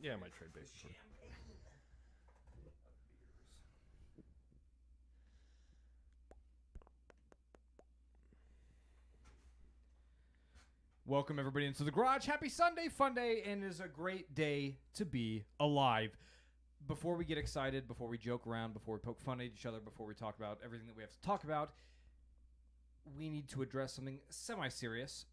Yeah, I might trade Baker. Welcome, everybody, into the garage. Happy Sunday, fun day, and it is a great day to be alive. Before we get excited, before we joke around, before we poke fun at each other, before we talk about everything that we have to talk about, we need to address something semi-serious.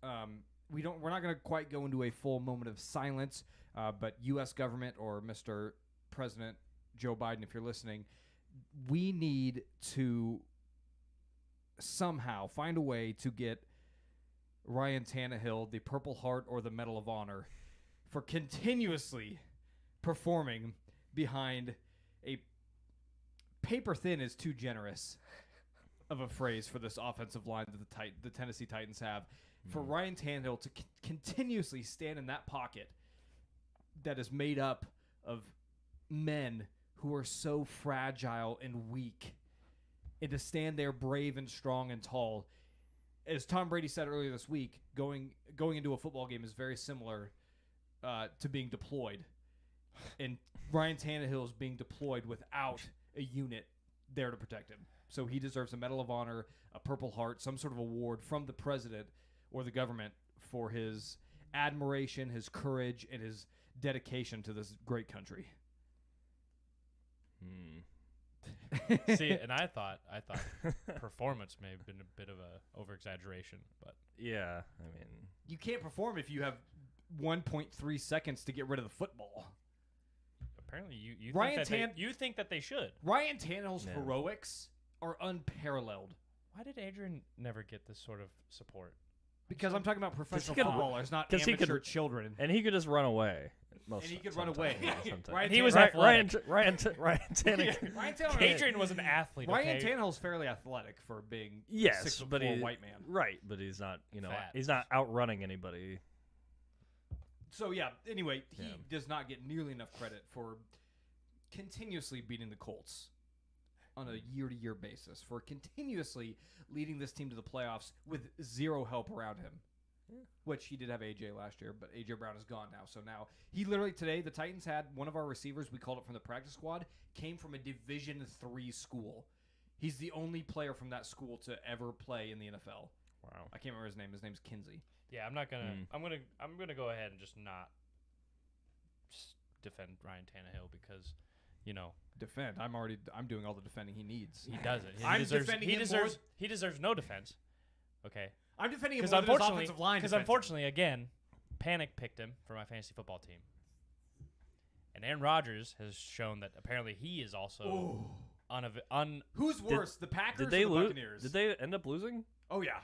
We're not going to quite go into a full moment of silence, but U.S. government or Mr. President Joe Biden, if you're listening, we need to somehow find a way to get Ryan Tannehill the Purple Heart or the Medal of Honor for continuously performing behind a paper thin is too generous of a phrase for this offensive line that the Tennessee Titans have. For Ryan Tannehill to continuously stand in that pocket that is made up of men who are so fragile and weak, and to stand there brave and strong and tall. As Tom Brady said earlier this week, going into a football game is very similar to being deployed. And Ryan Tannehill is being deployed without a unit there to protect him. So he deserves a Medal of Honor, a Purple Heart, some sort of award from the president or the government for his admiration, his courage, and his dedication to this great country. See, and I thought performance may have been a bit of a over-exaggeration, but Yeah, I mean, You can't perform if you have 1.3 seconds to get rid of the football. apparently you think that they should. Ryan Tannehill's No. heroics are unparalleled. Why did Adrian never get this sort of support? Because I'm talking about professional he could- footballers, not 'cause he could- amateur children. and he could just run away. And he could run away. Sometimes. Ryan He was Tannehill- athletic. Ryan Tannehill. Ryan Tannehill. Adrian was an athlete. Ryan Okay? Tannehill's fairly athletic for being Yes, 6'4" but he white man. Right, but he's not. Fat. He's not outrunning anybody. So yeah. Anyway, he Yeah. does not get nearly enough credit for continuously beating the Colts on a year-to-year basis, for continuously leading this team to the playoffs with zero help around him. Yeah. Which he did have AJ last year, but AJ Brown is gone now. So now he literally today the Titans had one of our receivers, we called it from the practice squad, came from a Division III school. He's the only player from that school to ever play in the NFL. Wow. I can't remember his name. His name's Kinsey. Yeah, I'm not gonna. I'm gonna go ahead and just not defend Ryan Tannehill because, Defend. I'm doing all the defending he needs. he doesn't. I'm defending him more. He deserves no defense. Okay. I'm defending him Because more than his unfortunately, offensive line. unfortunately, again, Panic picked him for my fantasy football team, and Aaron Rodgers has shown that apparently he is also Who's worse, the Packers Did they or the lose? Buccaneers? Did they end up losing? Oh yeah.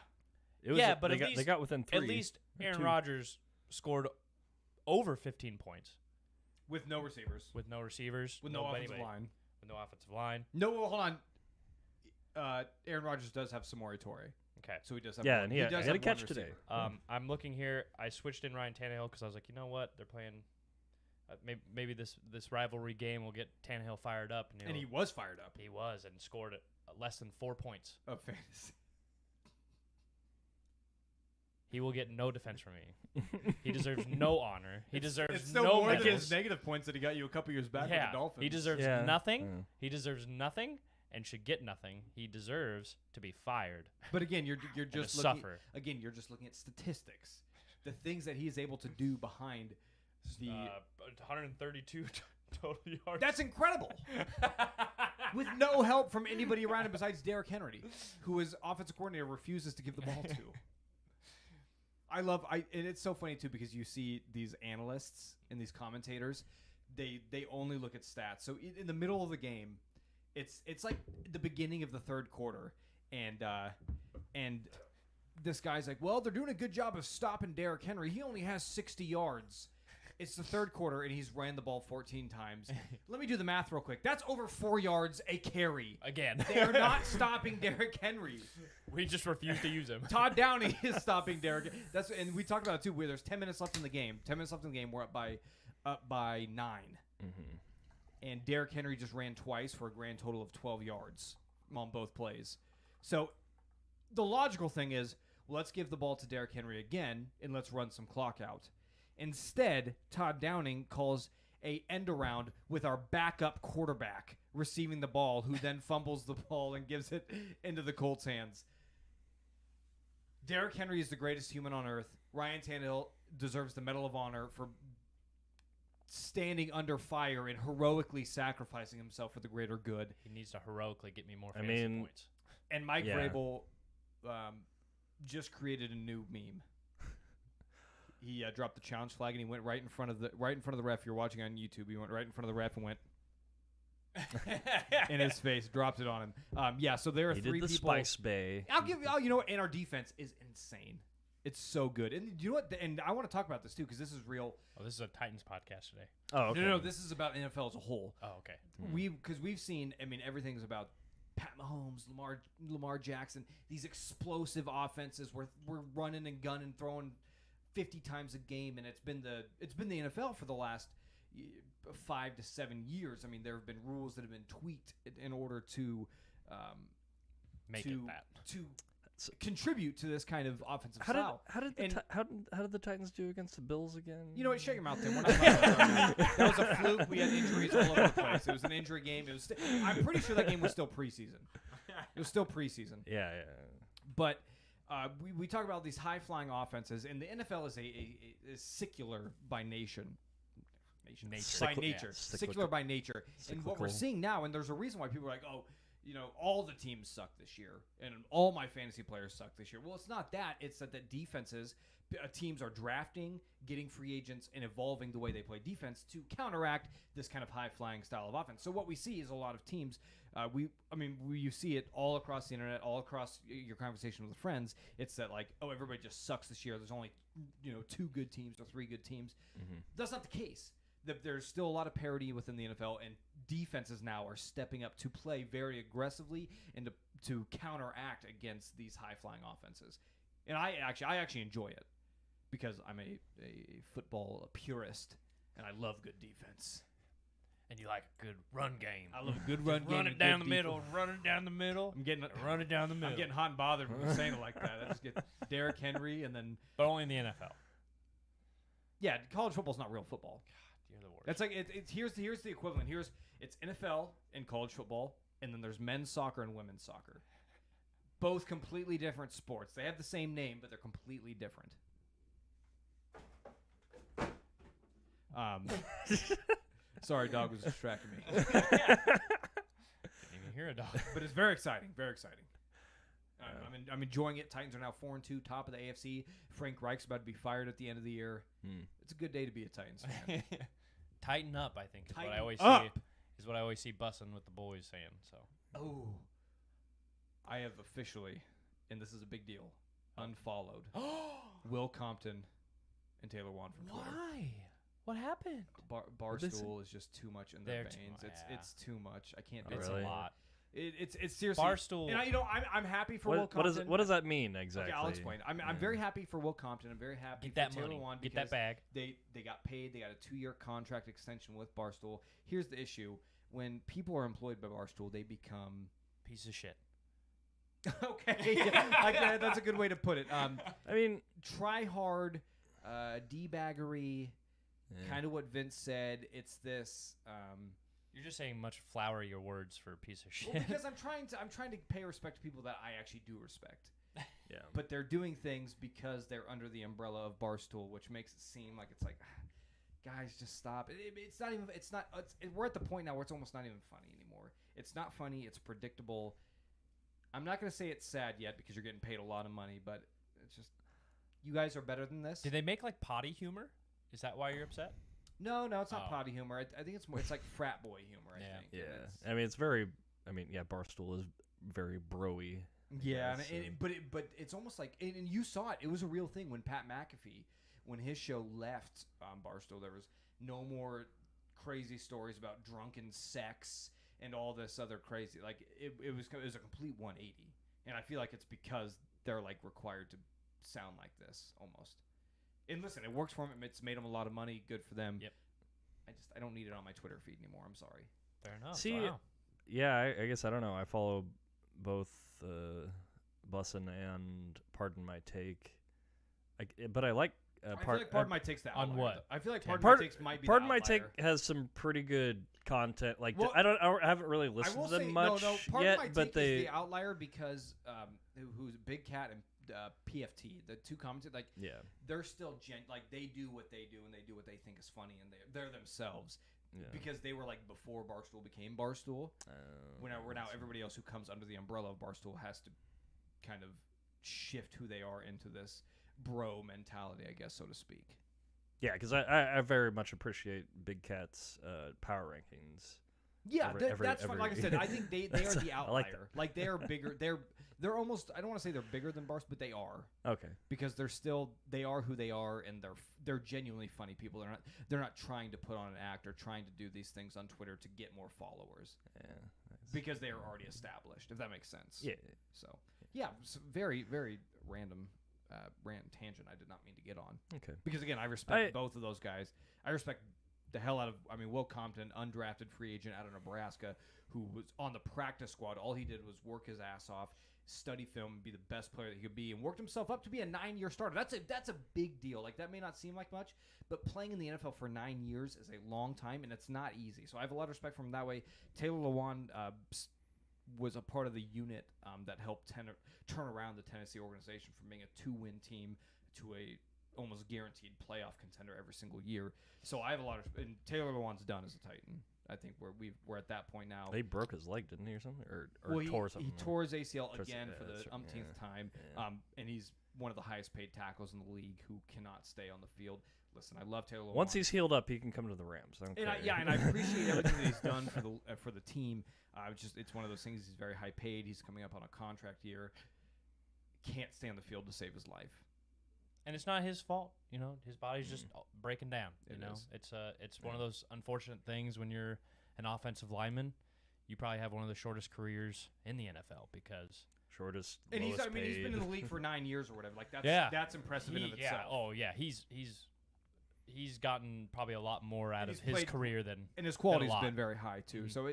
It was Yeah, but they got within 3. At least Aaron two. Rodgers scored over 15 points With no receivers. with no receivers, With no offensive anybody, line. with no offensive line. No, well, hold on. Aaron Rodgers does have Samori Torre. Okay. So he does have Yeah, one. and he had does a have catch one today. receiver. I'm looking here. I switched in Ryan Tannehill because I was like, you know what? They're playing. Maybe this rivalry game will get Tannehill fired up. And he was fired up. He was and scored less than 4 points. Of fantasy. He will get no defense from me. He deserves no honor. He deserves It's still no more than medals. his negative points that he got you a couple years back with Yeah, the Dolphins. he deserves Yeah. nothing. Yeah. He deserves nothing and should get nothing. He deserves to be fired. But again, you're and just to looking. suffer. Again, you're just looking at statistics, the things that he is able to do behind the. 132 total yards. That's incredible. With no help from anybody around him besides Derrick Henry, who his offensive coordinator refuses to give the ball to. And it's so funny too because you see these analysts and these commentators, they only look at stats. So in the middle of the game, it's like the beginning of the third quarter, and this guy's like, well, they're doing a good job of stopping Derrick Henry. He only has 60 yards. It's the third quarter, and he's ran the ball 14 times. Let me do the math real quick. That's over 4 yards a carry. Again. They are not stopping Derrick Henry. We just refuse to use him. Todd Downey is stopping Derrick. And we talked about it too. Where there's 10 minutes left in the game. 10 minutes left in the game. We're up by 9. And Derrick Henry just ran twice for a grand total of 12 yards on both plays. So the logical thing is, well, let's give the ball to Derrick Henry again, and let's run some clock out. Instead, Todd Downing calls a end around with our backup quarterback receiving the ball, who then fumbles the ball and gives it into the Colts' hands. Derrick Henry is the greatest human on earth. Ryan Tannehill deserves the Medal of Honor for standing under fire and heroically sacrificing himself for the greater good. He needs to heroically get me more I fantasy mean, points. And Mike Yeah. Vrabel just created a new meme. He dropped the challenge flag and he went right in front of the ref. You're watching on YouTube. He went right in front of the ref and went in his face, dropped it on him. Yeah, so there are He three did the people. Spice Bay. You know what? And our defense is insane. It's so good. And you know what? And I want to talk about this too because this is real. Oh, this is a Titans podcast today. Oh, okay. No, this is about NFL as a whole. Oh, okay. We've seen. I mean, everything's about Pat Mahomes, Lamar Jackson. These explosive offenses where we're running and gunning, throwing 50 times a game, and it's been the NFL for the last 5 to 7 years. I mean, there have been rules that have been tweaked in order to Make it that. to contribute to this kind of offensive How style. did the Titans do against the Bills again? You know what? Shut your mouth, Tim. We're not talking about that. That was a fluke. We had injuries all over the place. It was an injury game. It was. I'm pretty sure that game was still preseason. It was still preseason. Yeah. But we talk about these high-flying offenses, and the NFL is a secular by nature. By nature. Yeah, Secular by nature. And what we're Cyclical. seeing now, and there's a reason why people are like, oh, you know, all the teams suck this year, and all my fantasy players suck this year. Well, it's not that. It's that the defenses, teams are drafting, getting free agents, and evolving the way they play defense to counteract this kind of high-flying style of offense. So what we see is a lot of teams. You see it all across the internet, all across your conversation with friends. It's that like, oh, everybody just sucks this year. There's only 2 good teams or 3 good teams. Mm-hmm. That's not the case. There's still a lot of parity within the NFL, and defenses now are stepping up to play very aggressively and to counteract against these high-flying offenses. And I actually enjoy it because I'm a football purist, and I love good defense. And you like a good run game. I love a good run game. Run and it down good the middle. defense. Run it down the middle. Run it down the middle. I'm getting hot and bothered when saying it like that. I just get Derrick Henry, and then But only in the NFL. yeah, college football's not real football. You're the worst. That's like here's the equivalent. It's NFL and college football, and then there's men's soccer and women's soccer. Both completely different sports. They have the same name, but they're completely different. Sorry, dog was distracting me. Didn't even hear a dog. But it's very exciting. Very exciting. I'm enjoying it. Titans are now 4-2, top of the AFC. Frank Reich's about to be fired at the end of the year. It's a good day to be a Titans fan. Tighten up, I think, is what I Tighten always up. see. Is what I always see Bussin' with the boys saying. So Oh, I have officially, and this is a big deal, unfollowed Will Compton and Taylor Wan from Twitter. why? What happened? Barstool is just too much in their They're too veins. mu- yeah. It's too much. I can't do It's it. really? a lot. It's seriously Barstool. And I'm happy for Will What Compton. does that mean exactly? Okay, I'll explain. I'm very happy for Will Compton. I'm very happy Get that for Taylor money. Wan Get because that bag. they got paid. They got a 2-year contract extension with Barstool. Here's the issue: when people are employed by Barstool, they become Piece of shit. okay. That's a good way to put it. I mean, Try hard, debaggery, yeah. kind of what Vince said. It's this. You're just saying much flowery words for a piece of shit. Well, because I'm trying to pay respect to people that I actually do respect. Yeah. But they're doing things because they're under the umbrella of Barstool, which makes it seem like it's like, guys, just stop. It's not even. It's not. We're at the point now where it's almost not even funny anymore. It's not funny. It's predictable. I'm not gonna say it's sad yet because you're getting paid a lot of money, but it's just you guys are better than this. Did they make like potty humor? Is that why you're upset? No, it's not Oh. potty humor. I think it's more. It's like frat boy humor. I Yeah. think. Yeah. And it's- I mean, it's very. I mean, yeah. Barstool is very broy. Yeah, guess, but it's almost like, and you saw it. It was a real thing when Pat McAfee, when his show left Barstool, there was no more crazy stories about drunken sex and all this other crazy. Like it was a complete 180, and I feel like it's because they're like required to sound like this almost. And listen, it works for them. It's made them a lot of money. Good for them. Yep. I don't need it on my Twitter feed anymore. I'm sorry. Fair enough. See, Wow. Yeah, I guess I don't know. I follow both Bussin' and Pardon My Take. But I like I feel like Pardon My Take's the on outlier. what? I feel like Tangent. Pardon My Take's might be Pardon the My Take outlier. has some pretty good content. Like Well, I haven't really I listened will to them say, much no, Pardon yet, My Take but is they the outlier because who's Big Cat and PFT, the two commentators, like yeah. they're still like they do what they do and they do what they think is funny and they're themselves. Yeah. Because they were like before Barstool became Barstool. We're now everybody else who comes under the umbrella of Barstool has to kind of shift who they are into this bro mentality, I guess, so to speak. Yeah, because I very much appreciate Big Cat's power rankings. Yeah, that's fun. Like I said, I think they are the I outlier. like that. Like they are bigger. They're almost. I don't want to say they're bigger than Barstool, but they are. Okay. Because they are who they are, and they're genuinely funny people. They're not trying to put on an act or trying to do these things on Twitter to get more followers. Yeah. Because they are already established, if that makes sense. Yeah. So yeah, very very random rant tangent. I did not mean to get on. Okay. Because again, I respect both of those guys. I respect the hell out of. I mean, Will Compton, undrafted free agent out of Nebraska, who was on the practice squad. All he did was work his ass off, study film, be the best player that he could be, and worked himself up to be a 9-year starter. That's a big deal. Like that may not seem like much, but playing in the NFL for 9 years is a long time, and it's not easy. So I have a lot of respect for him that way. Taylor Lewan was a part of the unit that helped turn around the Tennessee organization from being a 2-win team to a almost guaranteed playoff contender every single year. So I have a lot of, and Taylor Lewan's done as a Titan. I think we're at that point now. He broke his leg, didn't he, or something, or Well, tore something? he tore his ACL Tore his- again yeah, for the that's right, umpteenth time, Yeah. and he's one of the highest paid tackles in the league who cannot stay on the field. Listen, I love Taylor Lewan. Once he's healed up, he can come to the Rams. I don't and care. I appreciate everything that he's done for the team. It's one of those things. He's very high paid. He's coming up on a contract year. Can't stay on the field to save his life. And it's not his fault, you know. His body's just breaking down. It You know, is. it's one of those unfortunate things when you're an offensive lineman. You probably have one of the shortest careers in the NFL because Shortest, And he's lowest been in paid. the league for 9 years or whatever. Like Yeah. that's impressive in and of itself. He's gotten probably a lot more out And of he's his played- career than And his quality's lot. been very high too. Mhm. So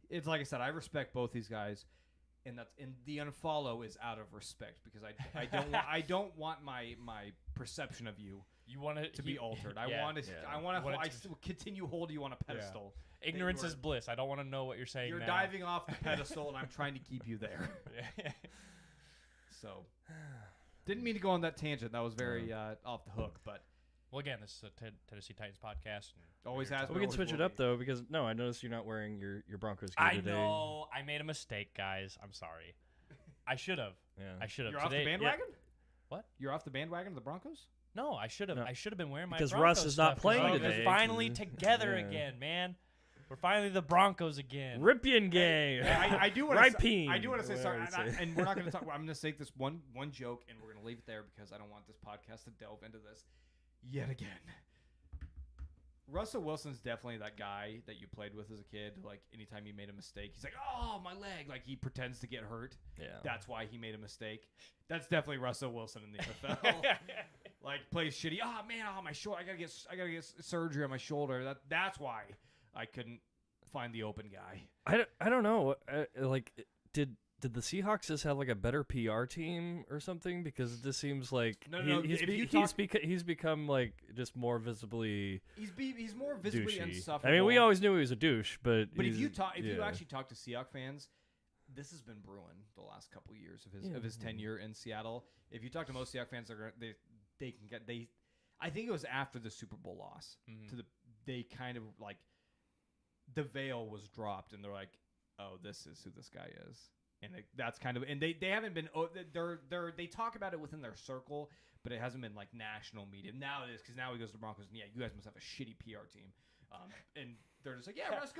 it's like I said, I respect both these guys, and the unfollow is out of respect because I don't want my perception of you you want to be altered. I yeah. want to Yeah. I want You want to it to- still continue holding you on a pedestal. Ignorance you is are- bliss. I don't want to know what you're saying. You're now. diving off the pedestal, and I'm trying to keep you there. Yeah. So didn't mean to go on that tangent. That was very off the hook, but Well, again, this is a Tennessee Titans podcast. and always we're has here We been, can always switch it will up be. though, because I noticed you're not wearing your Broncos gear I today. know. I made a mistake, guys. I'm sorry. I should have. Yeah. I should have. You're off the Today- yeah. bandwagon. What? You're off the bandwagon of the Broncos? No, I should have. No. I should have been wearing my Because Broncos Russ is not stuff 'cause playing we're today, finally 'cause- together yeah. again, man. We're finally the Broncos again. Ripien game. I do want to. Ripien. I do want to say sorry, Whatever you say. and we're not going to talk. I'm going to say this one joke, and we're going to leave it there because I don't want this podcast to delve into this yet again. Russell Wilson's definitely that guy that you played with as a kid. Like anytime you made a mistake, he's like, "Oh, my leg!" Like he pretends to get hurt. Yeah. That's why he made a mistake. That's definitely Russell Wilson in the NFL. Like plays shitty. Oh man, my shoulder. I gotta get surgery on my shoulder. That's why I couldn't find the open guy. I don't know. Like, did the Seahawks just have like a better PR team or something? Because it just seems like No, if you he's become like just more visibly He's more visibly douchey. insufferable. I mean, we always knew he was a douche, but But if he's- you yeah. actually talk to Seahawks fans, this has been brewing the last couple of years of his tenure in Seattle. If you talk to most Seahawks fans, I think it was after the Super Bowl loss they kind of like the veil was dropped and they're like, oh, this is who this guy is. And that's kind of, and they haven't been, they talk about it within their circle, but it hasn't been like national media. Now it is, because now he goes to the Broncos and you guys must have a shitty PR team. And they're just like, yeah, Russ,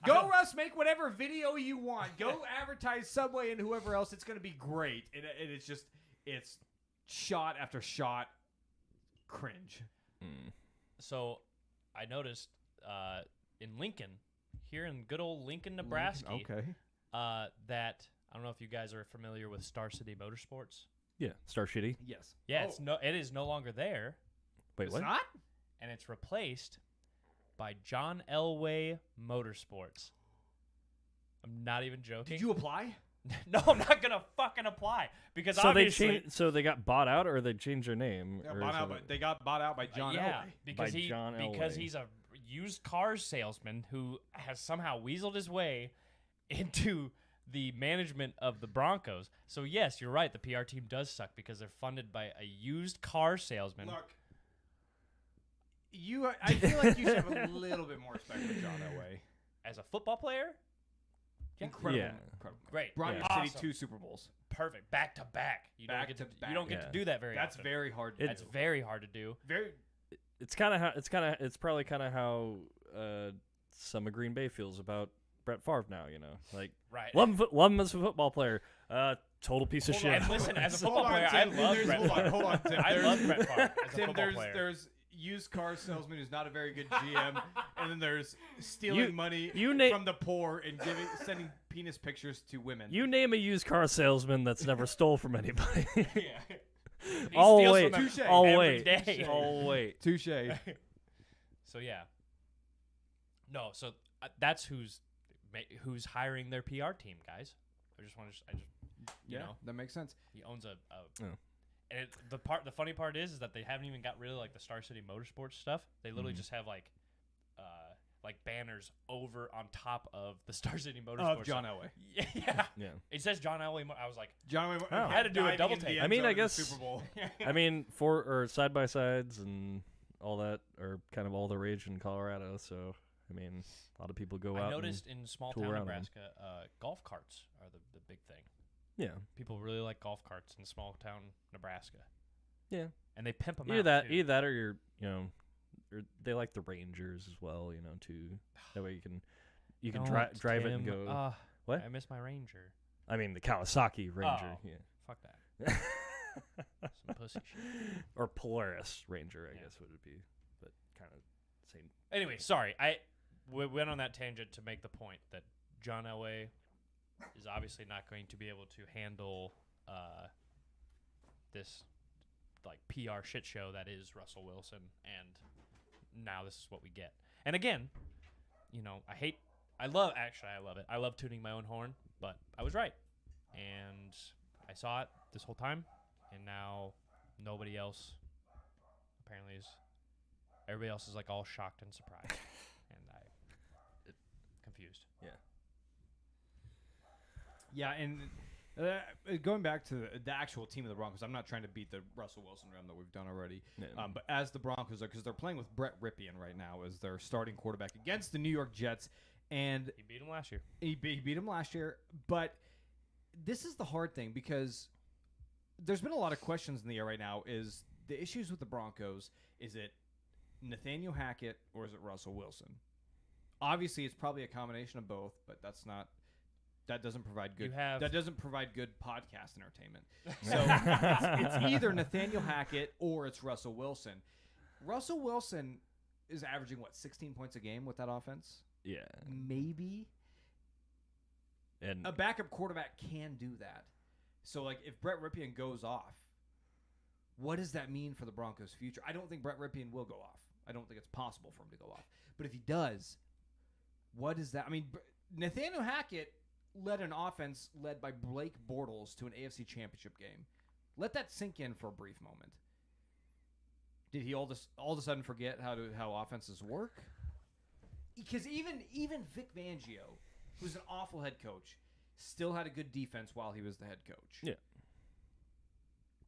go Russ, make whatever video you want. Go advertise Subway and whoever else. It's going to be great. And it's just, it's shot after shot cringe. So I noticed in Lincoln, here in good old Lincoln, Nebraska, that I don't know if you guys are familiar with Star City Motorsports. Yeah, Star Shitty. Yes. Yeah, it is no longer there, Wait, It's what? not? and it's replaced by John Elway Motorsports. I'm not even joking. Did you apply? No, I'm not gonna fucking apply because So they obviously, changed. So they got bought out, or they changed their name. or is it- They got bought out by John yeah, Elway. because By John because Elway. he's a used car salesman who has somehow weaseled his way into the management of the Broncos. So yes, you're right. The PR team does suck because they're funded by a used car salesman. Look, I feel like you should have a little bit more respect for John Elway. As a football player, yeah. Incredible. Yeah. Incredible. Great, Brought Yeah. your city Awesome. 2 Super Bowls. perfect, back to back. You Back don't get to to, back. you don't get Yeah. to do that very That's often. very hard to It- do. That's very hard to do. Very. It's kind of how. It's probably kind of how some of Green Bay feels about Brett Favre now. You know, like Right. love him as a football player. Total piece of Hold shit. on, and listen, as a Hold football on, player, I Tim, love there's- Brett hold on, Favre. hold on, Tim. I There's- love Brett Favre as a Tim, football player. there's used car salesman who's not a very good GM, and then there's stealing You- money you na- from the poor and sending penis pictures to women. You name a used car salesman that's never stole from anybody. Yeah. He I'll steals wait. from them Touche. I'll every wait. day. I'll wait. Touche. So yeah. No, so that's who's hiring their PR team, guys. I just you know, that makes sense. he owns a Oh. and the funny part is that they haven't even got rid of like the Star City Motorsports stuff. They literally just have like banners over on top of the Star City Motorsports. Of John stuff. Elway. Yeah. Yeah. It says John Elway. I was like, John Elway Oh. Had to do a diving double into the take. end I mean, zone I in the guess- Super Bowl. I mean, side by sides and all that are kind of all the rage in Colorado. So I mean, a lot of people go I out. noticed in small tool town around 'em. Nebraska, golf carts are the big thing. And, yeah. People really like golf carts in small town Nebraska. Yeah. And they pimp them Either out. that, too. either that, or you're, or they like the Rangers as well. You know, too. That way you can Don't, drive it and Tim. go. What? I miss my Ranger. I mean, the Kawasaki Ranger. Oh. Yeah. Fuck that. Some pussy shit. Or Polaris Ranger, I Yeah. guess would it be, but kind of same. Anyway, sorry. We went on that tangent to make the point that John Elway is obviously not going to be able to handle this like PR shit show that is Russell Wilson, and now this is what we get. And again, you know, I love it. I love tooting my own horn, but I was right, and I saw it this whole time, and now nobody else apparently is. Everybody else is like all shocked and surprised, and confused. Yeah, and going back to the actual team of the Broncos, I'm not trying to beat the Russell Wilson drum that we've done already. Yeah. But as the Broncos are, because they're playing with Brett Ripien right now as their starting quarterback against the New York Jets, and He beat him last year. he beat him last year. But this is the hard thing because there's been a lot of questions in the air right now. Is the issues with the Broncos, is it Nathaniel Hackett or is it Russell Wilson? Obviously, it's probably a combination of both, but that doesn't provide good. You have- That doesn't provide good podcast entertainment. So it's either Nathaniel Hackett or it's Russell Wilson. Russell Wilson is averaging 16 points a game with that offense. Yeah. Maybe And a backup quarterback can do that. So like if Brett Ripien goes off, what does that mean for the Broncos' future? I don't think Brett Ripien will go off. I don't think it's possible for him to go off. But if he does, what is that? I mean, Nathaniel Hackett led an offense led by Blake Bortles to an AFC Championship game. Let that sink in for a brief moment. Did he all of a sudden forget how offenses work? Because even Vic Fangio, who's an awful head coach, still had a good defense while he was the head coach. Yeah.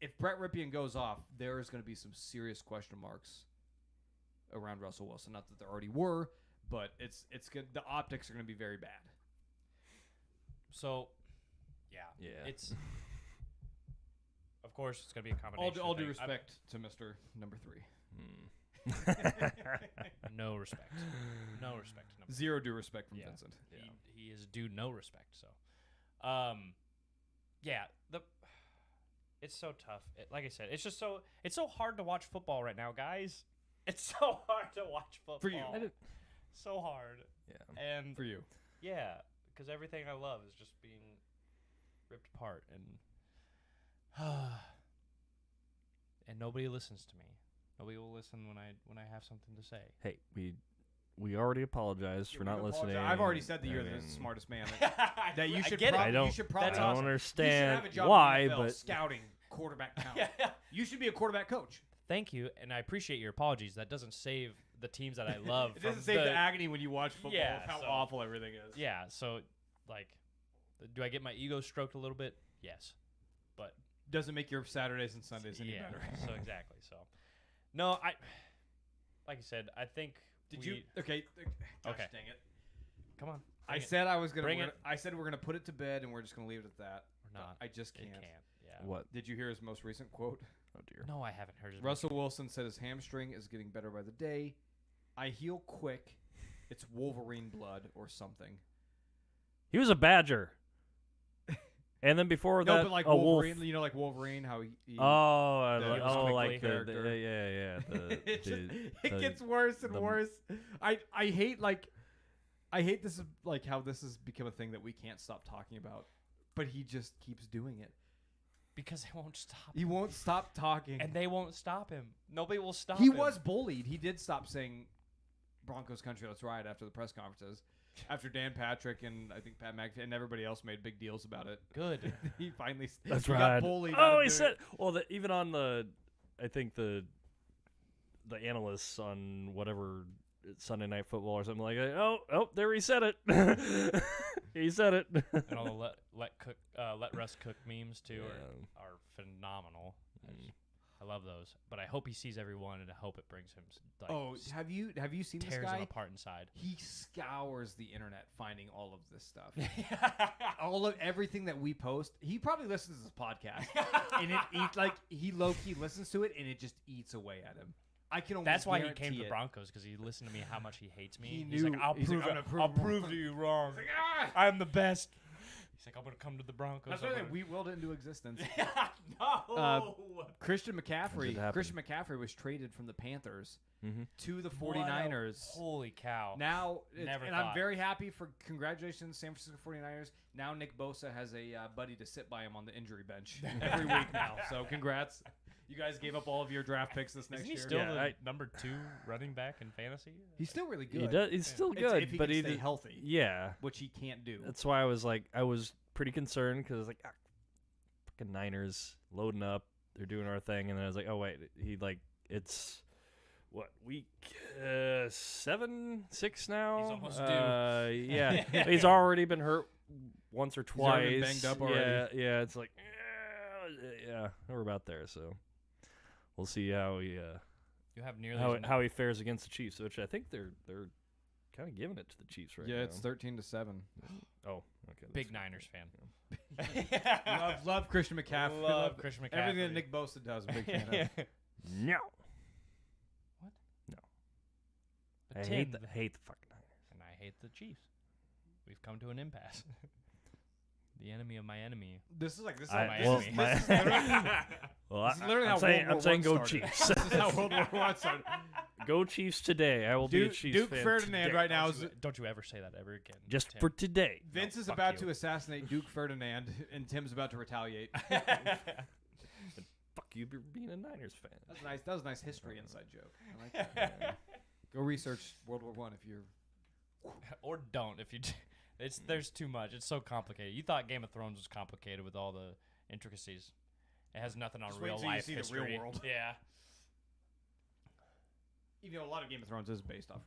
If Brett Ripien goes off, there is going to be some serious question marks around Russell Wilson. Not that there already were, but it's good. The optics are going to be very bad. So, yeah. Yeah. It's of course it's gonna be a combination. All of due things. respect to Mr. Number 3. No respect. No respect. to number Zero due respect from Yeah. Vincent. He is due no respect. So, yeah, it's so tough. Like I said, it's so hard to watch football right now, guys. It's so hard to watch football. For you. So hard. yeah. And For you. yeah, because everything I love is just being ripped apart, and nobody listens to me. Nobody will listen when I have something to say. Hey, we we already apologized for not listening. I've already said that you're the smartest man. That you should probably. I You should probably. I don't understand you should have a job why, in the NFL, but scouting quarterback talent. You should be a quarterback coach. Thank you, and I appreciate your apologies. That doesn't save the teams that I love. It doesn't save the agony when you watch football. Yeah, of how so- awful everything is. Yeah, so like, do I get my ego stroked a little bit? Yes, but Doesn't make your Saturdays and Sundays any better. So exactly. So, no, like I said, I think. Did you? Okay. Gosh, Okay. dang it. Come on. I said I was gonna. Bring we're it. gonna- I said we're gonna put it to bed and we're just gonna leave it at that. Or not. I just It can't. can't. Yeah. what? Did you hear his most recent quote? Oh dear. No, I haven't heard. Russell Wilson said his hamstring is getting better by the day. I heal quick. It's Wolverine blood or something. He was a Badger. And then before No, that, but like a Wolverine, wolf. you know, like Wolverine, how he Oh, the- like the, character. yeah. it gets worse and worse. I hate this is like how this has become a thing that we can't stop talking about, but he just keeps doing it. because they won't stop. He won't stop talking, And they won't stop him. Nobody will stop he him. was bullied. He did stop saying Broncos country, let's ride after the press conferences. After Dan Patrick and I think Pat McAfee and everybody else made big deals about it. good. He finally That's he got right. bullied. Oh, he said. Well, even on I think the analysts on whatever Sunday Night Football or something like that. Oh, there he said it. He said it. And all the let Russ cook memes too are phenomenal. I love those, but I hope he sees every one, and I hope it brings him. Have you seen this tears guy? him apart inside. He scours the internet finding all of this stuff. All of everything that we post. He probably listens to this podcast, and it eats like he low key listens to it, and it just eats away at him. I can only. That's why he came to guarantee the it. Broncos, because he listened to me how much he hates me. He He's like, knew- I'll he's like, prove "I'm it. gonna I'll prove prove to you wrong. He's like, I'm the best. He's like, I'm gonna come to the Broncos. That's I'm why gonna- we willed it into existence. No. Christian Did McCaffrey. happen. Christian McCaffrey was traded from the Panthers Mhm. to the What a- 49ers. Holy cow. Now, Never and I'm thought. very happy for congratulations, San Francisco 49ers. Now Nick Bosa has a buddy to sit by him on the injury bench every week now. So congrats. You guys gave up all of your draft picks this next Isn't he year. still Yeah, the number 2 running back in fantasy? He's still really good. He does. He's still It's good, if he but can he stay did- healthy, Yeah, which he can't do. that's why I was pretty concerned because like, fucking Niners loading up, they're doing our thing, and then I was like, oh wait, it's what week 7, 6 now? He's almost due. Yeah, he's already been hurt once or twice. already been banged up already. Yeah, it's like, yeah, we're about there. So we'll see how he You have nearly how he fares against the Chiefs, which I think they're kind of giving it to the Chiefs right now. Yeah, it's 13-7. Oh, okay. big that's Niners fan. love Christian McCaffrey. Love Christian McCaffrey. Everything that Nick Bosa does. I'm a big fan of. No. What? No. But I Tim, hate the fucking Niners. and I hate the Chiefs. We've come to an impasse. The enemy of my enemy. This is like this. Is I- like, well, this is my- literally, Well, this is literally how I'm saying World War go I started. Chiefs. This is how World War I started. Go Chiefs today. I will be a Duke, Chiefs Duke fan Ferdinand today. right now is Don't you ever say that ever again. Just Tim. for today. Vince No, is fuck about you. to assassinate Duke Ferdinand, and Tim's about to retaliate. Fuck you for being a Niners fan. That's nice. That was a nice history inside joke. I like that. Yeah. Go research World War One if you're. Or don't if you. There's too much. It's so complicated. You thought Game of Thrones was complicated with all the intricacies. It has nothing on Just wait real till you life see the history. real world. Yeah. Even though a lot of Game of Thrones is based off,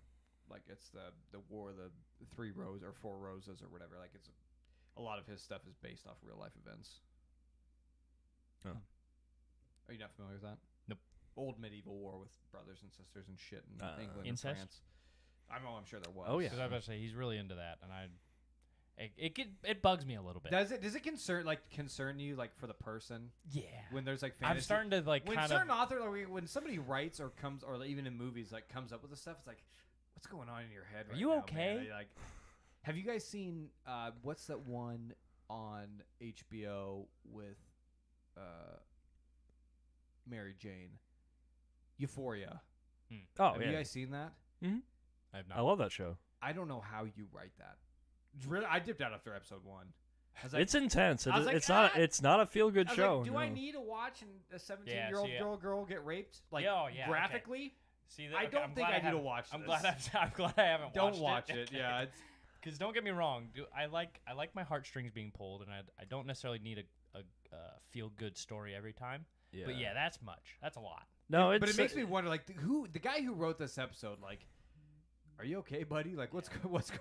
like it's the war, the 3 Roses or 4 Roses or whatever. Like it's a lot of his stuff is based off real life events. Oh. Are you not familiar with that? Nope. Old medieval war with brothers and sisters and shit in England Incest? and France. I'm sure there was. Oh, yeah. Because I was about to say he's really into that, and it bugs me a little bit. Does it concern you like for the person Yeah. when there's like fantasy? I'm starting to like when kind certain of. author like when somebody writes or comes or even in movies like comes up with this stuff, it's like, what's going on in your head? Right you now, okay? man? Like, have you guys seen what's that one on HBO with Mary Jane? Euphoria. Oh, Have yeah. you guys seen that? I have I not. love that show. I don't know how you write that. Really, I dipped out after episode 1. I was like, It's intense. I was like, It's not a feel good I was show. like, do I no. need to watch a 17-year-old Yeah, see, girl get raped like Yeah, oh, yeah, okay. graphically? See, I don't think I need to watch I'm this. I'm glad I haven't Don't watched watch it. Yeah, it's Because don't get me wrong, I like my heartstrings being pulled, and I don't necessarily need a feel good story every time. Yeah. But yeah, that's much. That's a lot. No, it's but it makes me wonder, like, the guy who wrote this episode, like, are you okay, buddy? Like, what's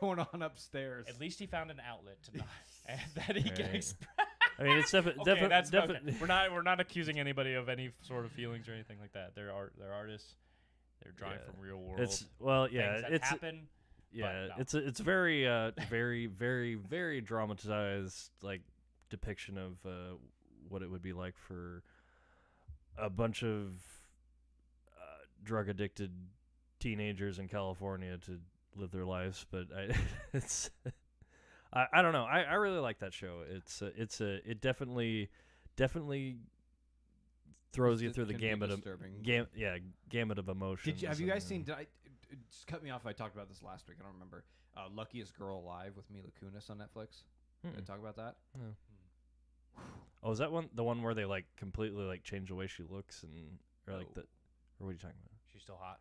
going on upstairs? At least he found an outlet to not, and that he can Right. express. I mean, it's definitely Okay, that's definitely. okay. We're not accusing anybody of any sort of feelings or anything like that. They're artists. They're drawing Yeah. from real world. It's well, yeah, things that it's happen. yeah, but no. it's very very very very dramatized like depiction of what it would be like for a bunch of drug addicted teenagers in California to live their lives. But it's I don't know. I really like that show. It definitely throws you through the Can be gambit of disturbing. gamut of emotions. Have you guys and, seen? Just cut me off if I talked about this last week. I don't remember. Luckiest Girl Alive with Mila Kunis on Netflix. Did I talk about that? Oh, is that the one where they like completely like change the way she looks or like No. the, or what are you talking about? She's still hot.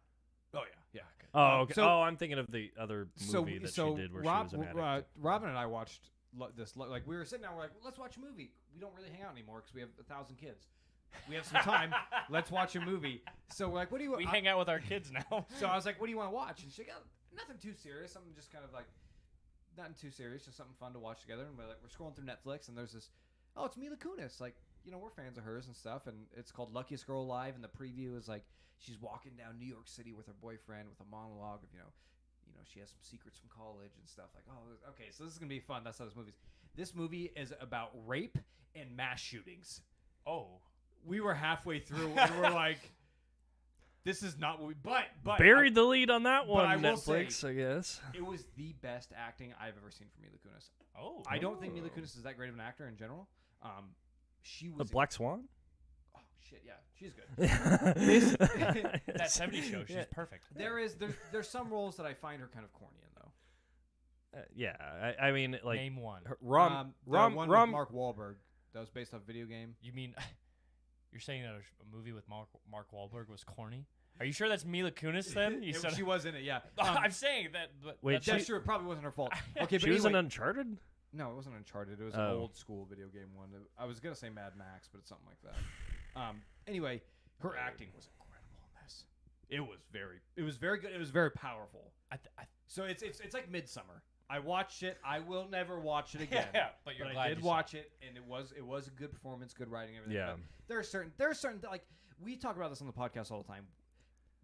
Oh yeah. Okay. Oh, okay. So- I'm thinking of the other movie that she did where she was an addict. Robin and I watched this. Like we were sitting down, we're like, let's watch a movie. We don't really hang out anymore because we have 1,000 kids. We have some time. Let's watch a movie. So we're like, what do you? We hang out with our kids now. So I was like, what do you want to watch? And she goes, nothing too serious. Something just kind of like, nothing too serious, just something fun to watch together. And we're scrolling through Netflix, and there's this, oh, it's Mila Kunis. Like, we're fans of hers and stuff. And it's called Luckiest Girl Alive. And the preview is like, she's walking down New York City with her boyfriend with a monologue of, she has some secrets from college and stuff. Like, oh, okay, so this is going to be fun. That's how this movie's. This movie is about rape and mass shootings. Oh. We were halfway through, and we're like, this is not what we... But Buried the lead on that one, I will Netflix, say- I guess. It was the best acting I've ever seen from Mila Kunis. Oh. I don't think Mila Kunis is that great of an actor in general. She was... The Black Swan? Oh, shit, yeah. She's good. That 70s show, she's Yeah. perfect. There's some roles that I find her kind of corny in, though. Yeah, I mean, like... Name one. her- The one with Rom, Mark Wahlberg that was based off a video game. You mean you're saying that a movie with Mark Wahlberg was corny? Are you sure that's Mila Kunis then? She was in it, yeah. I'm saying that. But Wait, that's- That's true. It probably wasn't her fault. Okay, but she was in anyway, Uncharted? no, it wasn't Uncharted. It was an Oh. old school video game one. I was gonna say Mad Max, but it's something like that. Anyway, her acting was incredible in this. It was very good. It was very powerful. So it's like Midsummer. I watched it. I will never watch it again. Yeah, but you're but glad I did you saw watch it, and it was a good performance, good writing, everything. Yeah. But there are certain like we talk about this on the podcast all the time.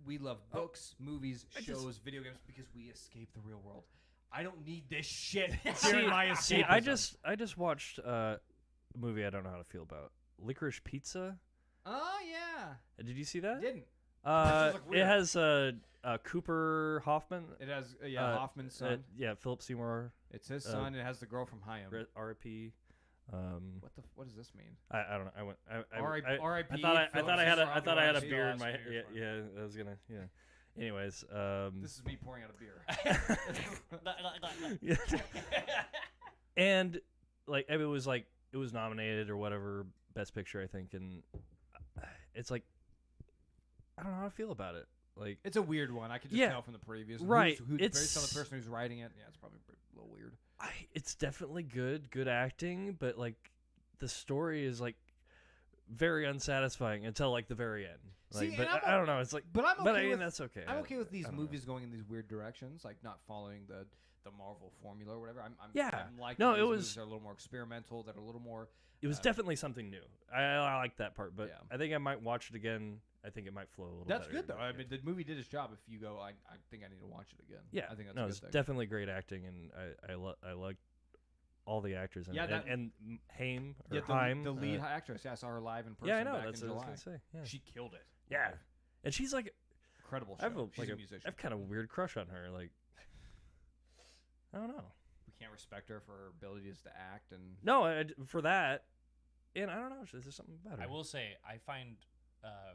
We love books, movies, shows, video games because we escape the real world. I don't need this shit during my escapism. I just watched a movie I don't know how to feel about. Licorice Pizza. Oh yeah, Did you see that? didn't. It look weird. has Cooper Hoffman. It has Hoffman's son. Yeah, Philip Seymour. It's his son. It has the girl from Hayam. R.I.P. What does this mean? I don't know. I went. R.I.P. I thought I had a Philip beer in my. Seymour Yeah, for yeah. I was gonna. Yeah. Anyways. This is me pouring out a beer. Yeah. And like it was nominated or whatever best picture I think, and it's like I don't know how to feel about it. Like It's a weird one. I could just Yeah. tell from the previews. Right. Who's It's- based on the person who's writing it. Yeah, it's probably a little weird. it's definitely good acting, but like the story is like very unsatisfying until like the very end. Like, See, but and I'm I don't know. It's like, But I'm okay but I mean with that's okay. I'm okay with these I don't know. movies going in these weird directions, like not following the Marvel formula or whatever. I'm liking No, these it movies was- that are a little more experimental, that are a little more. It was definitely something new. I like that part, but Yeah. I think I might watch it again. I think it might flow a little. That's better, good though. but, I yeah. mean, the movie did its job. If you go, I think I need to watch it again. Yeah, I think that's no, a good it's thing. definitely great acting, and I like all the actors in Yeah, it. that- And Haim or Yeah, Haim, the lead actress. Yeah, I saw her live in person. yeah, I know. Back That's in what I July. was gonna say. Yeah, She killed it. yeah, and she's like, Incredible show. I have She's a I musician. have kind of a weird crush on her. Like, I don't know. We can't respect her for her abilities to act and. No, for that, and I don't know. There's just something about her. I will say I find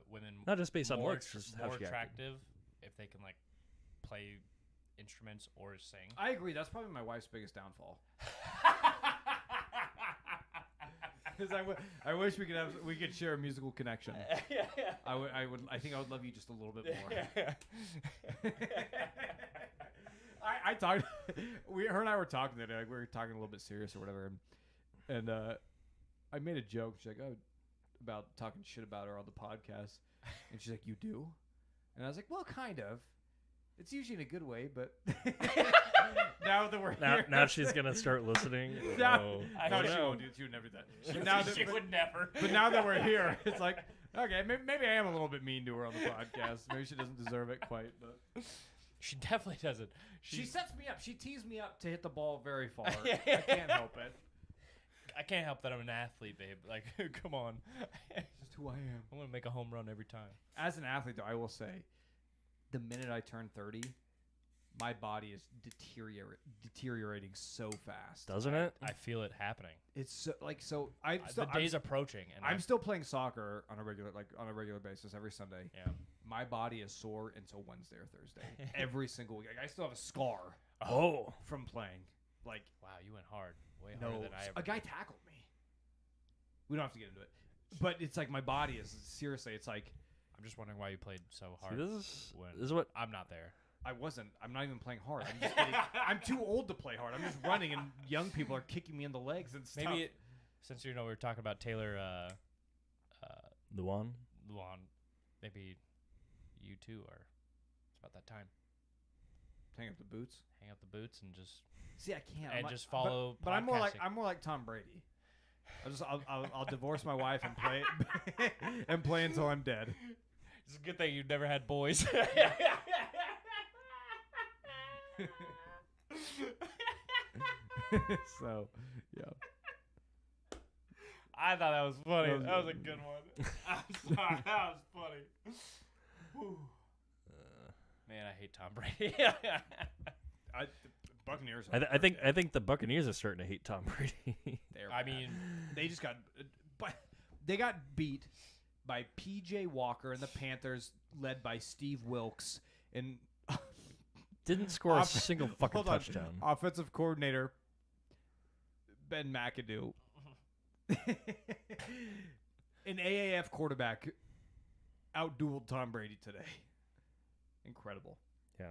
women Not just based on more, looks, just how more she acted. attractive if they can like play instruments or sing. I agree. That's probably my wife's biggest downfall. I wish we could share a musical connection. I think I would love you just a little bit more. I talked. Her and I were talking today. Like we were talking a little bit serious or whatever, and I made a joke. She's like, "Oh, about talking shit about her on the podcast," and she's like, "You do?" And I was like, "Well, kind of. It's usually in a good way, but now that we're here, now she's gonna start listening." No, no, she won't do. She would never do that. She would never. But now that we're here, it's like, okay, maybe I am a little bit mean to her on the podcast. Maybe she doesn't deserve it quite, but. She definitely doesn't. She sets me up. She tees me up to hit the ball very far. I can't help it. I can't help that I'm an athlete, babe. Like, come on. It's just who I am. I'm going to make a home run every time. As an athlete, though, I will say, the minute I turn 30, my body is deteriorating so fast. Doesn't it? I feel it happening. It's so, like so. The day's approaching, and I'm still playing soccer on a regular basis every Sunday. Yeah. My body is sore until Wednesday or Thursday. Every single week. Like, I still have a scar. Oh, from playing. Like, wow, you went hard. Way harder than I ever. A guy tackled me. We don't have to get into it, but it's like my body is seriously. It's like I'm just wondering why you played so hard. see, this is what I'm not there. I wasn't. I'm not even playing hard. I'm just getting, I'm too old to play hard. I'm just running, and young people are kicking me in the legs and stuff. Maybe since we were talking about Taylor Luan. Maybe you two are. It's about that time. Hang up the boots. Hang up the boots and just see. I can't. And just follow. But I'm more like Tom Brady. I'll divorce my wife and play and play until I'm dead. It's a good thing you've never had boys. So, yeah. I thought that was funny. That was a good one. I'm sorry. That was funny. Man, I hate Tom Brady. Buccaneers. I think the Buccaneers are starting to hate Tom Brady. I mean, they just got they got beat by P.J. Walker and the Panthers, led by Steve Wilkes, and didn't score a single fucking touchdown. Offensive coordinator Ben McAdoo, an AAF quarterback, outdueled Tom Brady today. Incredible. Yeah.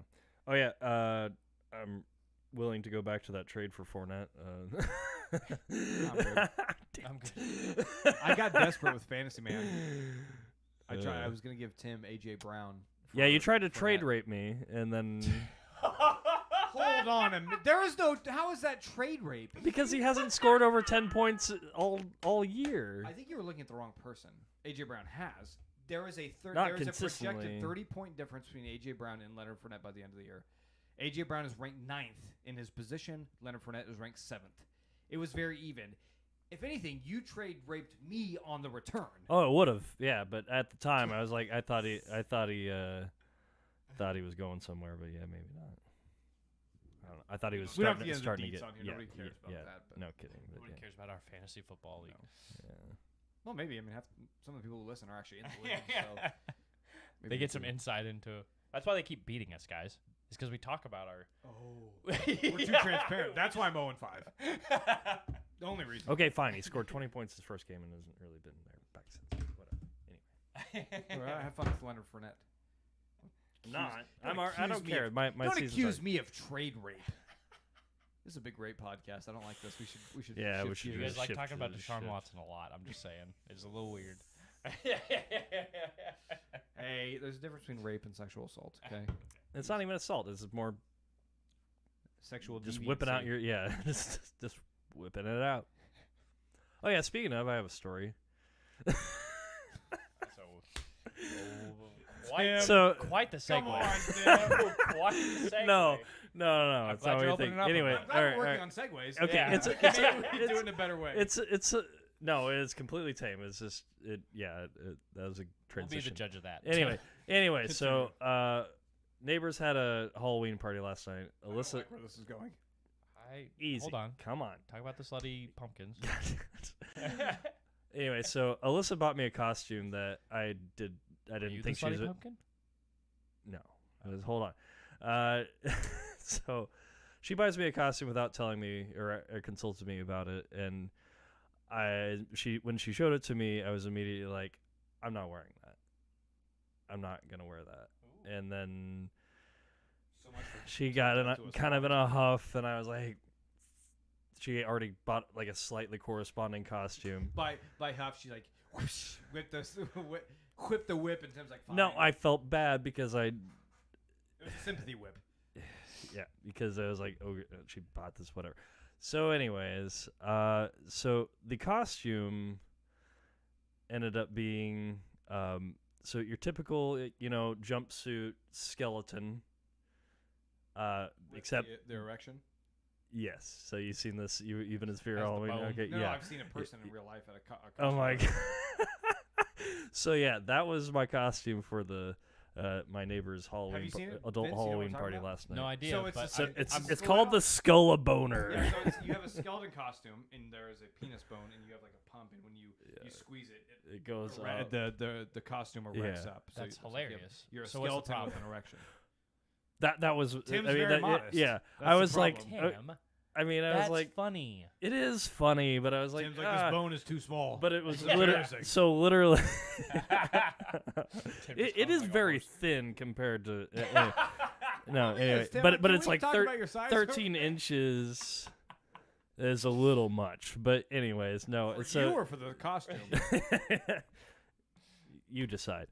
Oh yeah. I'm willing to go back to that trade for Fournette. I'm good. I got desperate with fantasy, man. I was gonna give Tim AJ Brown. Yeah, you tried to trade rape me, and then. Hold on a minute. There is no. How is that trade rape? Because he hasn't scored over 10 points all year. I think you were looking at the wrong person. AJ Brown has. There is a projected 30-point difference between AJ Brown and Leonard Fournette by the end of the year. AJ Brown is ranked 9th in his position. Leonard Fournette is ranked 7th. It was very even. If anything, you trade raped me on the return. Oh, it would have. Yeah, but at the time I was like, I thought he was going somewhere, but yeah, maybe not. I don't know. I thought he was starting to get. Nobody cares about that. But no kidding. But Nobody cares about our fantasy football league. Yeah. Well, maybe. I mean, some of the people who listen are actually in the league, so they get some insight into it. That's why they keep beating us, guys. It's because we talk about our. Oh, we're too transparent. That's why I'm 0-5. The only reason. Okay, fine. He scored 20 points his first game and hasn't really been there back since. Whatever. Anyway. Have fun with Leonard Fournette. I don't care. My don't accuse me of trade rape. This is a big rape podcast. I don't like this. We should. Yeah, we should. You guys like talking about Deshaun shift. Watson a lot. I'm just saying, it's a little weird. Hey, there's a difference between rape and sexual assault. Okay. It's not even assault. It's more sexual. Just deviancy. whipping out your just whipping it out. Oh yeah. Speaking of, I have a story. Quite the segue. Come on, Tim. Quite the segue. No. I'm It's glad not you're what you opening think. up. Anyway, I'm glad we're working on segues. Okay, Yeah. it's do it in a better way. No, it's completely tame. It's just that was a transition. We'll be the judge of that. Anyway, so neighbors had a Halloween party last night. I don't like where this is going. Easy. Hold on. Come on. Talk about the slutty pumpkins. Anyway, so Alyssa bought me a costume that I didn't think she was. Pumpkin? No. Hold on. So she buys me a costume without telling me or consulted me about it, and when she showed it to me, I was immediately like, I'm not wearing that. I'm not gonna wear that. Ooh. And then So much for she got to us kind of in all. a huff, and I was like, she already bought like a slightly corresponding costume. By half, she like whoosh, whip the whip, and Tim's like, fine. No, I felt bad because It was a sympathy whip. yeah, because I was like, oh, she bought this, whatever. So, anyways, so the costume ended up being, so your typical, jumpsuit skeleton, except the erection. yes. So you've seen this, you've been in Spirit As the Halloween, bone. okay? No, yeah. I've seen a person in real life at a Oh my costume god. So yeah, that was my costume for the my neighbor's Halloween you seen it, adult Vince? You know what I'm Halloween talking party about? last night. No idea. So it's but a- So I- it's I'm it's full called out. the Skull Boner. Yeah, so you have a skeleton costume, and there is a penis bone, and you have like a pump, and when you squeeze it, It goes up. the costume erects Yeah. up. So That's it's like hilarious. You're a So what's the skeleton with problem? an erection. That was Tim's I mean, very modest. Yeah, That's I the was like, problem. Tim, I mean, I that's was like, funny. it is funny, but I was like, Tim's like, ah, this bone is too small. but it was It's literally embarrassing. so literally. Tim it just is hung like a very horse. thin compared to. Anyway. No, Yes, anyway, Tim, but can it's we like talk about your size? 13 inches is a little much. But anyways, no. For So you or for the costume? you decide.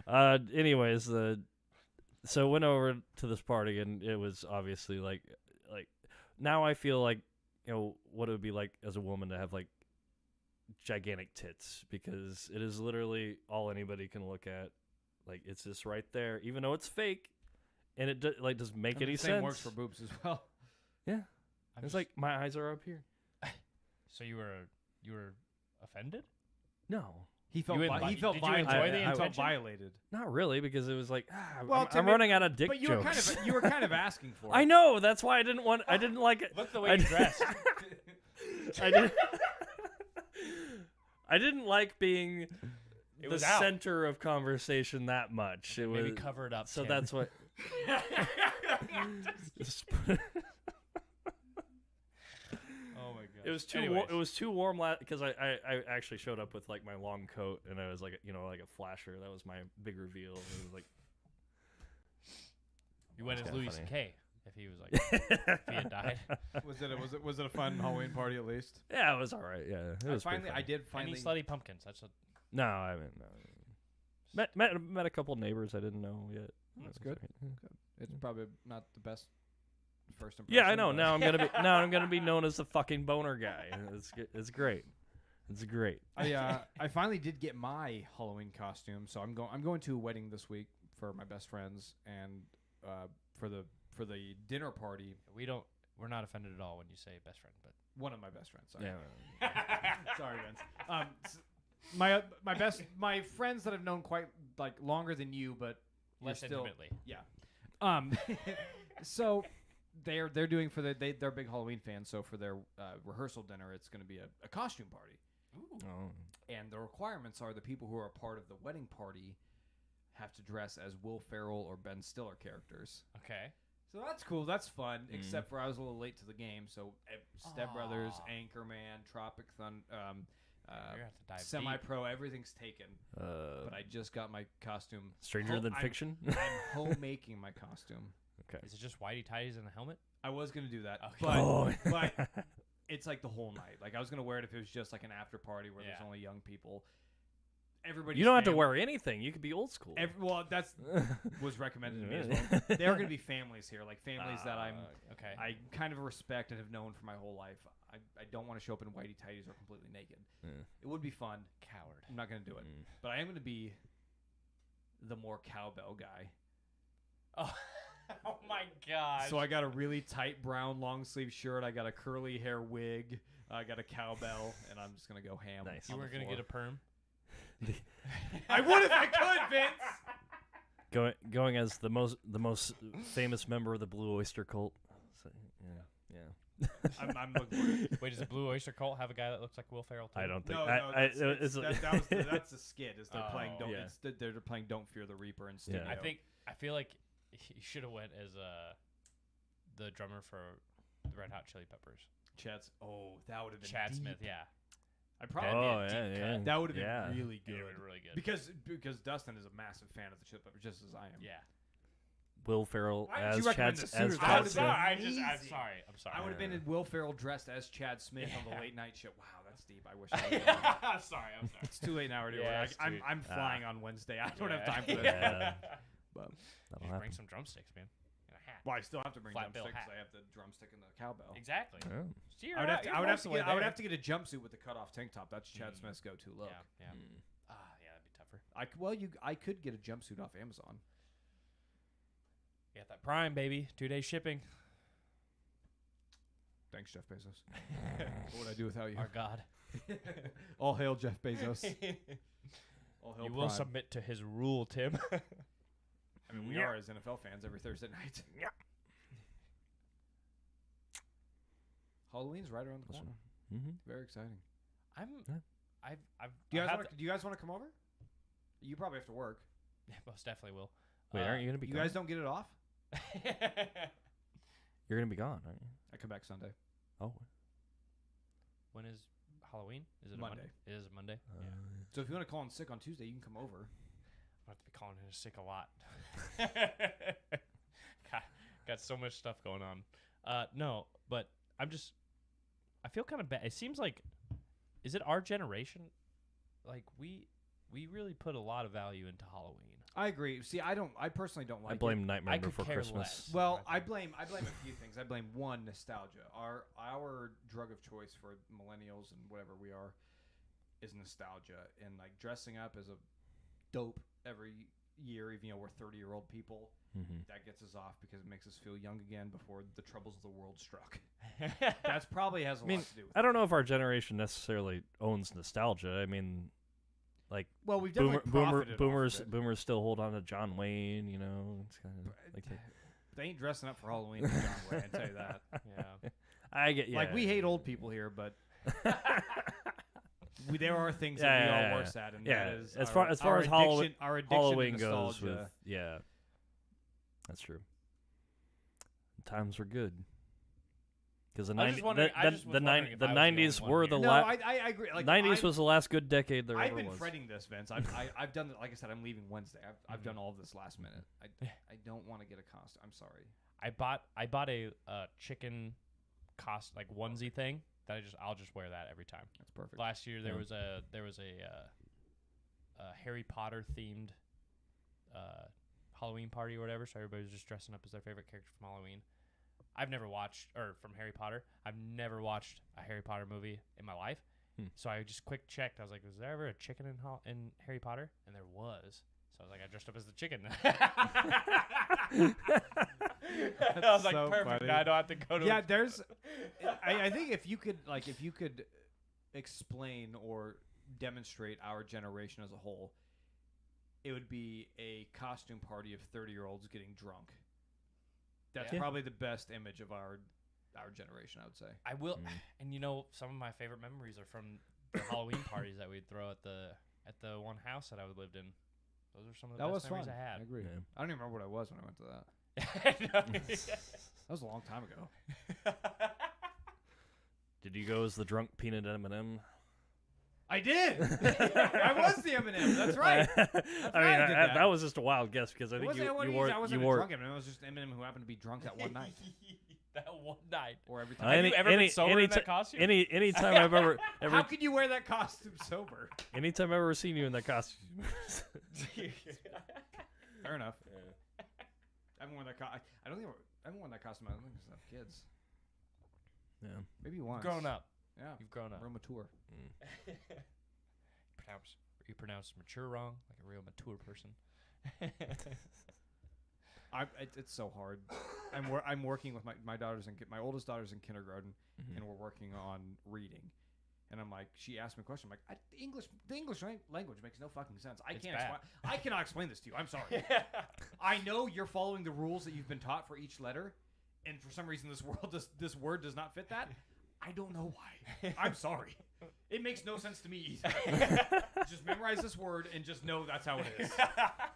Anyways, so went over to this party, and it was obviously like now I feel like what it would be like as a woman to have like gigantic tits, because it is literally all anybody can look at. Like, it's just right there, even though it's fake, and it doesn't make any the same sense. works for boobs as well. Yeah, I'm it's just- like my eyes are up here. So you were offended? No, He felt You vi- enjoy- he felt did you violated. enjoy the He felt intention? violated. not really, because it was like Well, I'm Tim, running out of dick But you jokes. were kind of asking for it. I know, that's why I didn't like it. Look the way I you d- dressed. I didn't. I didn't like being It the was out. center of conversation that much. It Maybe was cover it up. so Tim. that's what. Oh my god. It was too Anyways. it was too warm because I actually showed up with like my long coat, and I was like like a flasher. That was my big reveal. It was like You went as kinda Louis funny. C.K. if he was like if he had died. Was it a fun Halloween party at least? yeah, it was all right. Yeah, it was pretty I funny. did Any finally. slutty pumpkins. That's what. No, I mean no. Met a couple neighbors I didn't know yet. That's It was good. all right. It's probably not the best first impression. Yeah, I know. but- Now I'm gonna be known as the fucking boner guy. It's great. It's great. I finally did get my Halloween costume, so I'm going to a wedding this week for my best friends, and for the dinner party, We're not offended at all when you say best friend, but one of my best friends. Sorry. Yeah. Sorry, Vince. My friends that I've known quite like longer than you, but you're less still intimately. yeah. So they're doing they're big Halloween fans. So for their rehearsal dinner, it's going to be a costume party, Ooh. Oh. and the requirements are the people who are a part of the wedding party have to dress as Will Ferrell or Ben Stiller characters. Okay. So that's cool. That's fun. Except for I was a little late to the game. So Step Brothers, Aw. Anchorman, Tropic Thunder, You're gonna have to dive deep. Semi-Pro, everything's taken. Uh, But I just got my costume. Stranger Than I'm- Fiction. I'm homemaking my costume. Okay. Is it just whitey tighties and a helmet? I was gonna do that, Okay. but Oh. but it's like the whole night. Like I was gonna wear it if it was just like an after party where there's Yeah. only young people. Everybody. You don't have to wear anything. You could be old school. Well, that's was recommended to me as well. There are gonna be families here, like families that Okay. I kind of respect and have known for my whole life. I don't want to show up in whitey tighties or completely naked. Yeah. It would be fun. Coward. I'm not gonna do it, but I am gonna be the more cowbell guy. Oh. Oh my god. So I got a really tight brown long sleeve shirt. I got a curly hair wig. I got a cowbell, and I'm just gonna go ham. Nice. You on were the gonna floor. get a perm. I would if I could, Vince. Going as the most famous member of the Blue Oyster Cult. So, yeah. I'm looking for it. Wait, does the Blue Oyster Cult have a guy that looks like Will Ferrell too? I don't think. No, that's a skit. Is they're playing Oh. don't Yeah. they're playing Don't Fear the Reaper in studio. Yeah. I feel like he should have went as the drummer for the Red Hot Chili Peppers. Chad's. Oh, that would have been Chad deep. Smith, yeah. I'd probably that would have been really good. It would really good. Because Dustin is a massive fan of the chip peppers, just as I am. Yeah. Will Ferrell Why didn't as you recommend Chad the sooner? as That Chad would've Smith. been I'm sorry. I would have been in Will Ferrell dressed as Chad Smith on the late night show. Wow, that's deep. I wish I would. I'm sorry. It's too late now. Yeah, I'm flying on Wednesday. I don't have time for this. Yeah. But That'll You happen. bring some drumsticks, man. And a hat. well, I still have to bring Flat bill drumsticks. hat. I have the drumstick and the cowbell. Exactly. Oh. So you're I would have to. you're I would have most to of the get. way I would there. have to get a jumpsuit with the cutoff tank top. That's Chad Smith's go-to look. Yeah. Mm. Yeah, that'd be tougher. I could get a jumpsuit off Amazon. You got that Prime, baby. 2-day shipping. Thanks, Jeff Bezos. What would I do without you? Our God. All hail Jeff Bezos. All hail You will Prime. submit to his rule, Tim. I mean, we are as NFL fans every Thursday night. Yeah. Halloween's right around the That's corner. Mm-hmm. Very exciting. I'm. Yeah. I've. Do you I guys have want? Do you guys want to come over? You probably have to work. most definitely will. Wait, aren't you gonna be? You gone? guys don't get it off? You're gonna be gone, aren't you? I come back Sunday. Oh. When is Halloween? Is it Monday. A Monday? It is a Monday. Yeah. So if you want to call in sick on Tuesday, you can come over. I have to be calling in sick a lot. got so much stuff going on. No, but I feel kind of bad. It seems like, is it our generation? Like we really put a lot of value into Halloween. I agree. See, I personally don't like I blame it. Nightmare I could Before care Christmas. less. Well, I I blame a few things. I blame one, nostalgia. Our drug of choice for millennials and whatever we are is nostalgia, and like dressing up as a dope every year, even though we're 30-year-old people. Mm-hmm. That gets us off because it makes us feel young again before the troubles of the world struck. That's probably has a I mean, lot to do with it. I don't know if our generation necessarily owns nostalgia. I mean, like Well, we've definitely profited boomers off of it. boomers still hold on to John Wayne. You know, it's kind of like They ain't dressing up for Halloween for John Wayne, I tell you that. yeah. I get Like, we hate old people here, but there are things Yeah, that we yeah, all yeah. worse at, and Yeah, that is as our- far as our Halloween- our addiction Halloween to goes with nostalgia. that's true. Times were good. Because the I was just wondering- I just was wondering if the I was the only 90s one were here. the No, last. I agree. Like, 90s was the last good decade there I've ever been was. fretting this, Vince. I've done it. Like I said, I'm leaving Wednesday. I've done all of this last minute. I don't want to get a costume. I'm sorry. I bought a chicken like onesie thing that I'll just wear that every time. That's perfect. Last year there Yeah. was a Harry Potter themed Halloween party or whatever, so everybody was just dressing up as their favorite character from Halloween. I've never watched from Harry Potter. I've never watched a Harry Potter movie in my life. So I just quick checked. I was like, was there ever a chicken in Harry Potter? And there was. So I was like, I dressed up as the chicken. I was like, so perfect. funny. Now I don't have to go to. Yeah, there's. I think if you could explain or demonstrate our generation as a whole, it would be a costume party of 30-year-olds getting drunk. That's Yeah. probably the best image of our generation, I would say. I will, and you know, some of my favorite memories are from the Halloween parties that we'd throw at the one house that I lived in. Those are some of the That best was memories fun. I had. agree. Yeah. I don't even remember what I was when I went to that. That was a long time ago. Did you go as the drunk peanut M&M? I did. I was the M&M. That's right. I right, mean, I did that. that was just a wild guess because I It think wasn't, you I wasn't you a wore drunk M&M. It was just Eminem who happened to be drunk that one night. That one night. Or every Uh, time. Have any- you ever been any- sober any in that ti- costume? anytime I've ever How could you wear that costume sober? anytime I've ever seen you in that costume. Fair enough. I haven't worn that. I don't think I haven't worn that costume. I don't think since I have kids. Yeah. Maybe once. Grown up. Yeah. You've grown up. Real mature. You pronounce mature wrong, like a real mature person. It's so hard. I'm working with my daughters my oldest daughter's in kindergarten, and we're working on reading. And I'm like, she asked me a question. I'm like, the English language makes no fucking sense. I cannot explain this to you. I'm sorry. I know you're following the rules that you've been taught for each letter, and for some reason this word does not fit that. I don't know why. I'm sorry. It makes no sense to me either. Just memorize this word and just know that's how it is.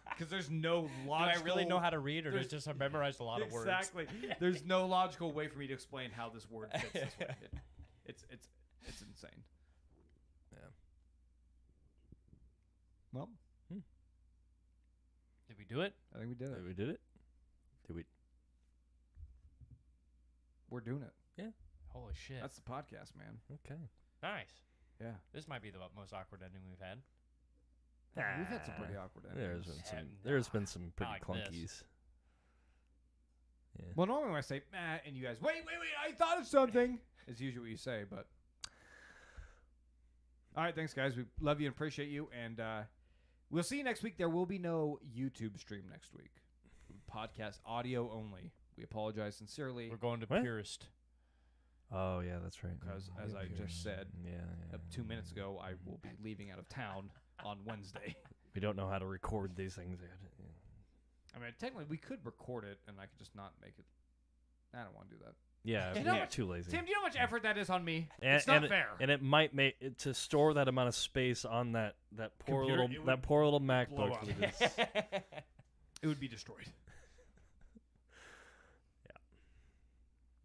Because there's no logical... Do I really know how to read, or just I memorized a lot of words? Exactly. There's no logical way for me to explain how this word fits this way. It's insane. Well, Did we do it? I think we did it. We did it. Did we? We're doing it. Holy shit. That's the podcast, man. Okay. nice. Yeah. This might be the most awkward ending we've had. We've had some pretty awkward endings. There's been some pretty Not like clunkies. this. Yeah. Well, normally when I say, and you guys, wait, I thought of something, is usually what you say, but. All right, thanks, guys. We love you and appreciate you, and we'll see you next week. There will be no YouTube stream next week. Podcast audio only. We apologize sincerely. We're going to What? Purist. Oh yeah, that's right. Because, as I just said 2 minutes yeah. ago, I will be leaving out of town on Wednesday. We don't know how to record these things yet. I mean, technically, we could record it, and I could just not make it. I don't want to do that. Yeah, You know we're what, too lazy. Tim, do you know how much effort that is on me? And, it's not and fair. And it might make it to store that amount of space on that poor Computer, little it would blow MacBook. up. With its- It would be destroyed.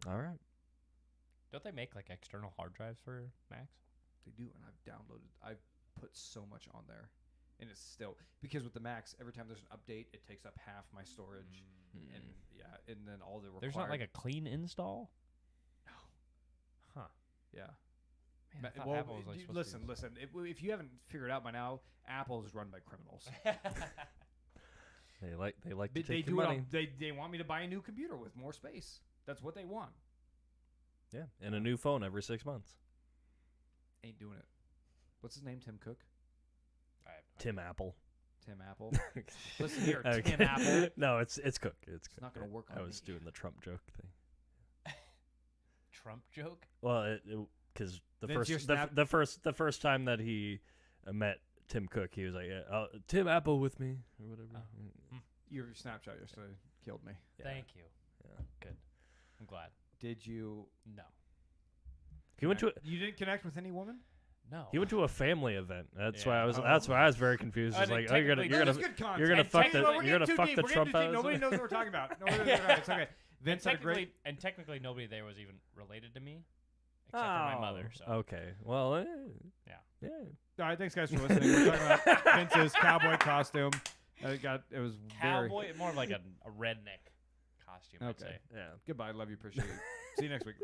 All right. Don't they make like external hard drives for Macs? They do, and I've put so much on there, and it's still because with the Macs, every time there's an update, it takes up half my storage, and and then all the required. There's not like a clean install? No. Huh. Yeah. Man, I thought well, Apple was like supposed to listen. If you haven't figured out by now, Apple is run by criminals. They like to They take do your it. money. They want me to buy a new computer with more space. That's what they want. Yeah, and a new phone every 6 months. Ain't doing it. What's his name? Tim Cook? Tim Apple. Tim Apple. Listen here, Tim Apple. No, it's Cook. It's Cook. not gonna work on I was me. doing the Trump joke thing. Trump joke? Well, because Vince, your the first time that he met Tim Cook, he was like, Tim Apple with me or whatever. Your Snapchat yesterday killed me. Yeah. Thank you. Yeah. Good. I'm glad. Did you? No. He went to You didn't connect with any woman? No. he went to a family event. That's Yeah. why I was. Oh. That's why I was very confused. I It's think like, oh, you're technically- gonna That's good content. you're gonna And fuck technically- the we're you're gonna getting fuck too the deep. Trump We're getting too deep. out. Nobody knows what we're talking about. It's okay. Vince had a great. technically nobody there was even related to me except for my mother. So Okay. Well. Yeah. All right, thanks guys for listening. We're talking about Vince's cowboy costume. It was very. cowboy, more of like a redneck costume, I'd Okay. say. Yeah. Goodbye. Love you. Appreciate it. See you next week.